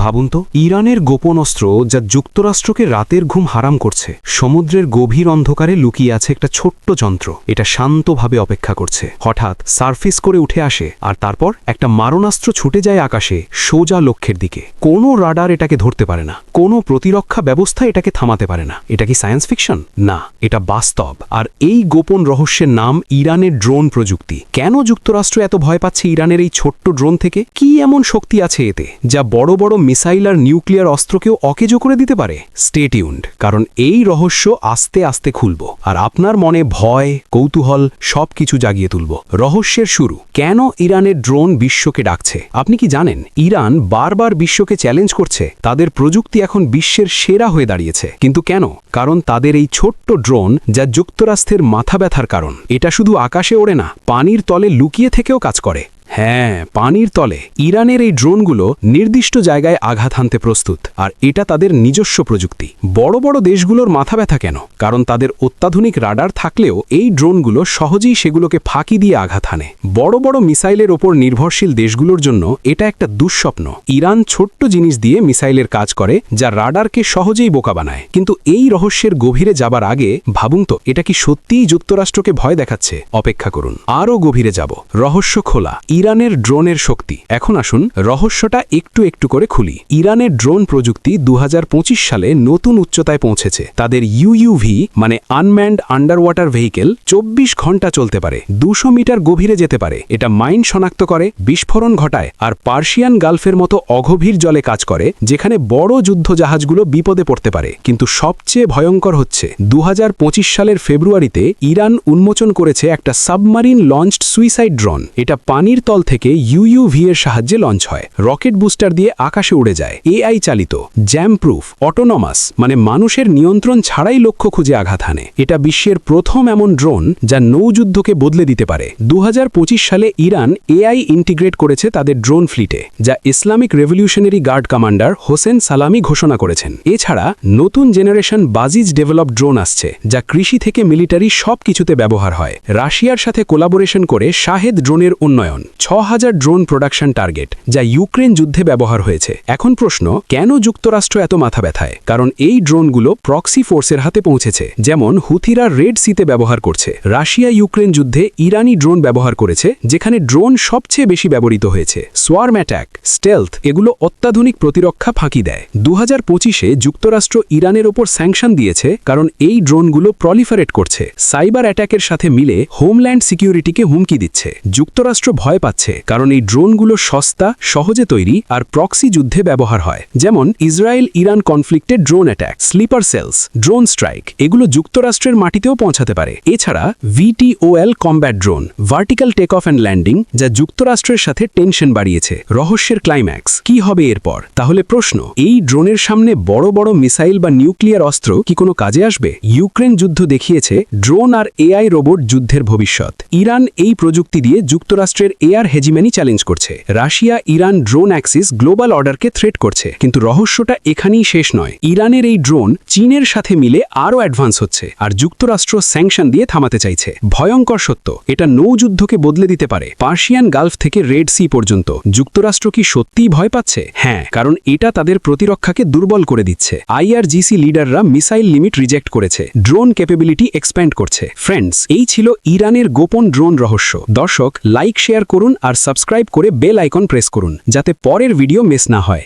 ভাবুন তো, ইরানের গোপন অস্ত্র যা যুক্তরাষ্ট্রকে রাতের ঘুম হারাম করছে। সমুদ্রের গভীর অন্ধকারে লুকিয়ে আছে একটা ছোট্ট যন্ত্র। এটা শান্তভাবে অপেক্ষা করছে। হঠাৎ সারফেস করে উঠে আসে, আর তারপর একটা মারণাস্ত্র ছুটে যায় আকাশে, সোজা লক্ষ্যের দিকে। কোনো রাডার এটাকে ধরতে পারে না, কোনো প্রতিরক্ষা ব্যবস্থা এটাকে থামাতে পারে না। এটা কি সায়েন্স ফিকশন? না, এটা বাস্তব। আর এই গোপন রহস্যের নাম ইরানের ড্রোন প্রযুক্তি। কেন যুক্তরাষ্ট্র এত ভয় পাচ্ছে ইরানের এই ছোট্ট ড্রোন থেকে? কি এমন শক্তি আছে এতে যা বড় বড় মিসাইল আর নিউক্লিয়ার অস্ত্রকেও অকেজো করে দিতে পারে? স্টে টিউনড, কারণ এই রহস্য আস্তে আস্তে খুলব, আর আপনার মনে ভয়, কৌতূহল সবকিছু জাগিয়ে তুলব। রহস্যের শুরু। কেন ইরানের ড্রোন বিশ্বকে ডাকছে? আপনি কি জানেন ইরান বারবার বিশ্বকে চ্যালেঞ্জ করছে? তাদের প্রযুক্তি এখন বিশ্বের সেরা হয়ে দাঁড়িয়েছে। কিন্তু কেন? কারণ তাদের এই ছোট্ট ড্রোন যা যুক্তরাষ্ট্রের মাথা ব্যথার কারণ। এটা শুধু আকাশে ওড়ে না, পানির তলে লুকিয়ে থেকেও কাজ করে। হ্যাঁ, পানির তলে। ইরানের এই ড্রোনগুলো নির্দিষ্ট জায়গায় আঘাত হানতে প্রস্তুত, আর এটা তাদের নিজস্ব প্রযুক্তি। বড় বড় দেশগুলোর মাথা ব্যথা কেন? কারণ তাদের অত্যাধুনিক রাডার থাকলেও এই ড্রোনগুলো সহজেই সেগুলোকে ফাঁকি দিয়ে আঘাত হানে। বড় বড় মিসাইলের ওপর নির্ভরশীল দেশগুলোর জন্য এটা একটা দুঃস্বপ্ন। ইরান ছোট্ট জিনিস দিয়ে মিসাইলের কাজ করে যা রাডারকে সহজেই বোকা বানায়। কিন্তু এই রহস্যের গভীরে যাবার আগে ভাবুন তো, এটা কি সত্যিই যুক্তরাষ্ট্রকে ভয় দেখাচ্ছে? অপেক্ষা করুন, আরও গভীরে যাব। রহস্য খোলা। ইরানের ড্রোনের শক্তি। এখন আসুন রহস্যটা একটু একটু করে খুলি। ইরানের ড্রোন প্রযুক্তি 2025 সালে নতুন উচ্চতায় পৌঁছেছে। তাদের ইউইউভি মানে আনম্যান্ড আন্ডার ওয়াটার ভেহিকেল 24 ঘন্টা চলতে পারে, 200 মিটার গভীরে যেতে পারে। এটা মাইন শনাক্ত করে, বিস্ফোরণ ঘটায়, আর পার্সিয়ান গালফের মতো অগভীর জলে কাজ করে, যেখানে বড় যুদ্ধ জাহাজগুলো বিপদে পড়তে পারে। কিন্তু সবচেয়ে ভয়ঙ্কর হচ্ছে 2025 সালের ফেব্রুয়ারিতে ইরান উন্মোচন করেছে একটা সাবমারিন লঞ্চড সুইসাইড ড্রোন। এটা পানির তল থেকে ইউইউভি এর সাহায্যে লঞ্চ হয়, রকেট বুস্টার দিয়ে আকাশে উড়ে যায়, এআই চালিত, জ্যাম প্রুফ, অটোনমাস, মানে মানুষের নিয়ন্ত্রণ ছাড়াই লক্ষ্য খুঁজে আঘাত হানে। এটা বিশ্বের প্রথম এমন ড্রোন যা নৌযুদ্ধকে বদলে দিতে পারে। 2025 সালে ইরান এআই ইন্টিগ্রেট করেছে তাদের ড্রোন ফ্লিটে, যা Islamic revolutionary guard commander Hossein Salami ঘোষণা করেছেন। এছাড়া নতুন জেনারেশন বাজিজ ডেভেলপ ড্রোন আসছে, যা কৃষি থেকে মিলিটারি সব কিছুতে ব্যবহার হয়। রাশিয়ার সাথে কোলাবোরেশন করে শাহেদ ড্রোনের উন্নয়ন, 6000 ড্রোন প্রোডাকশন টার্গেট, যা ইউক্রেন যুদ্ধে ব্যবহার হয়েছে। এখন প্রশ্ন, কেন যুক্তরাষ্ট্র এত মাথা ব্যথায়? কারণ এই ড্রোনগুলো প্রক্সি ফোর্সের হাতে পৌঁছেছে। যেমন হুথিরা রেড সিতে ব্যবহার করছে। রাশিয়া ইউক্রেন যুদ্ধে ইরানি ড্রোন ব্যবহার করেছে, যেখানে ড্রোন সবচেয়ে বেশি ব্যবহৃত হয়েছে। সোয়ার্ম অ্যাটাক, স্টেলথ, এগুলো অত্যাধুনিক প্রতিরক্ষা ফাঁকি দেয়। 2025-এ যুক্তরাষ্ট্র ইরানের ওপর স্যাংশন দিয়েছে, কারণ এই ড্রোনগুলো প্রলিফারেট করছে, সাইবার অ্যাটাকের সাথে মিলে হোমল্যান্ড সিকিউরিটিকে হুমকি দিচ্ছে। যুক্তরাষ্ট্র ভয় পাচ্ছে, কারণ এই ড্রোনগুলো সস্তা, সহজে তৈরি, আর প্রক্সি যুদ্ধে ব্যবহার হয়। যেমন ইসরায়েল ইরান কনফ্লিক্টে drone attack, sleeper cells, drone strike, এগুলো যুক্তরাষ্ট্রের মাটিতেও পৌঁছাতে পারে। এছাড়া VTOL combat drone, vertical take off and landing, যা যুক্তরাষ্ট্রের সাথে টেনশন বাড়িয়েছে। রহস্যের ক্লাইম্যাক্স কি হবে এরপর? তাহলে প্রশ্ন, এই ড্রোনের সামনে বড় বড় মিসাইল বা নিউক্লিয়ার অস্ত্র কি কোনো কাজে আসবে? ইউক্রেন যুদ্ধ দেখিয়েছে ড্রোন আর এআই রোবট যুদ্ধের ভবিষ্যৎ। ইরান এই প্রযুক্তি দিয়ে যুক্তরাষ্ট্রের এয়ার হেজিমেনি চ্যালেঞ্জ করছে। Russia Iran drone axis global অর্ডারকে থ্রেট করছে। কিন্তু রহস্যটা এখানেই শেষ নয়। ইরানের এই ড্রোন চীনের সাথে মিলে আরও অ্যাডভান্স হচ্ছে, আর যুক্তরাষ্ট্র স্যাংশন দিয়ে থামাতে চাইছে। ভয়ঙ্কর সত্য, এটা নৌযুদ্ধকে বদলে দিতে পারে, পার্সিয়ান গালফ থেকে রেড সি পর্যন্ত। যুক্তরাষ্ট্র কি সত্যিই ভয় পাচ্ছে? হ্যাঁ, কারণ এটা তাদের প্রতিরক্ষাকে দুর্বল করে দিচ্ছে। IRGC লিডাররা মিসাইল লিমিট রিজেক্ট করেছে, ড্রোন ক্যাপাবিলিটি এক্সপ্যান্ড করছে। ফ্রেন্ডস, এই ছিল ইরানের গোপন ড্রোন রহস্য। দর্শক, লাইক শেয়ার করুন আর সাবস্ক্রাইব করে বেল আইকন প্রেস করুন, যাতে পরের ভিডিও মিস না হয়।